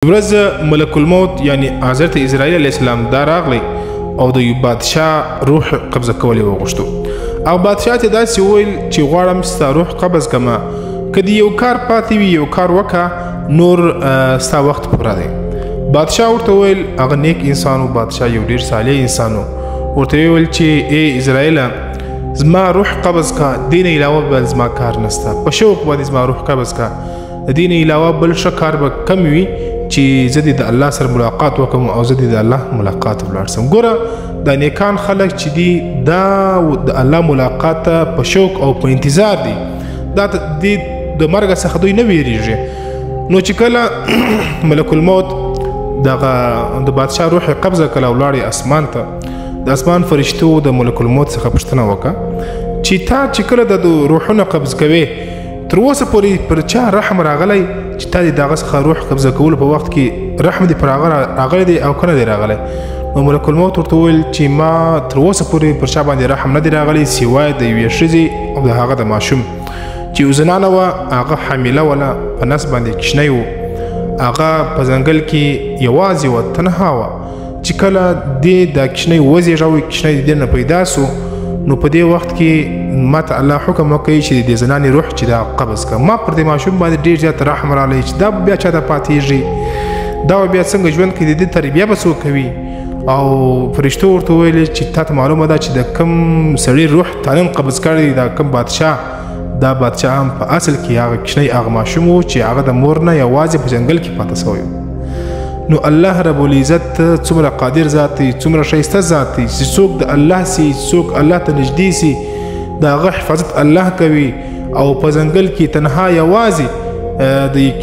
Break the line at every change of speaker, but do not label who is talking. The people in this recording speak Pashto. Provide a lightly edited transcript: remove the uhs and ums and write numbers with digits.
ورځ ملک الموت یعنی حضرت اسرائیل علیه السلام دا راغلی او د یو بادشاه روح قبضه کول یې وغوښتو او بادشاه ته داسې وویل چې غواړم ستا روح قبض کړمه که د یو کار پاتې وي یو کار وکړه نور ستا وخت پوره دی. بادشاه ورته وویل هغه نیک انسان و بادشاه یو ډېر صالح انسان و ورته ویل چې ای اسرائیله زما روح قبض کا دین علاوه بل زما کار نسته په شوق باندې زما روح قبض کا د دین علاوه بل ښه کار به کم وي چې زه د الله سره ملاقات وکم او زه د الله ملاقات ولاړ سم. ګوره دا نیکان خلک چې دي دا د الله ملاقات په شوق او په انتظار دي دا د مرګ څخه دوی نه ویریږي. نو چې کله ملک الموت دغه د بادشاه روح قبضه کړه او لاړې اسمان ته د اسمان فرشتو د ملک الموت څخه پوښتنه وکړه چې تا چې کله د روحونه قبض کوې تر اوسه پورې پر چا رحم راغلی چې تا د دغه څخه روح قبضه کولو په وخت کې رحم دې پر هغه راغلی دی او که نه دی راغلی؟ نو ملک الموت ورته وویل چې ما تر اوسه پورې پر چا باندې رحم نه دی راغلی سوای د یوې ښځې او د هغه د ماشوم چې یو زنانه وه هغه حامله وله په نس باندې کوچنی و هغه په ځنګل کې یوازې وه تنها وه چې کله دې دا کوچنی وزېږوي کوچنی د دې نه پیدا سو نو په دې وخت کې ما ته الله حکم وکړي چې د زنانې روح چې دا قبض کړه. ما پر دې ماشوم باندې ډېر زیات رحم راغلی چې دا بیا چا ته پاتېږي دا بیا څنګه ژوند کوي د دې تربیه به څوک کوي؟ او فرشتو ورته ویلې چې تا ته معلومه ده چې د کوم سړي روح تا نن قبض کړی دا کوم بادشاه دا بادشاه هم په اصل کې هغه کوچنی هغه ماشوم و چې هغه د مور نه یوازې په ځنګل کې پاته سوی و. نو الله رب العزت څومره قادر ذات دی څومره ښایسته ذات دی چې څوک د الله سي څوک الله ته نږدې سي د هغه حفاظت الله کوي او په ځنګل کې تنها یوازې د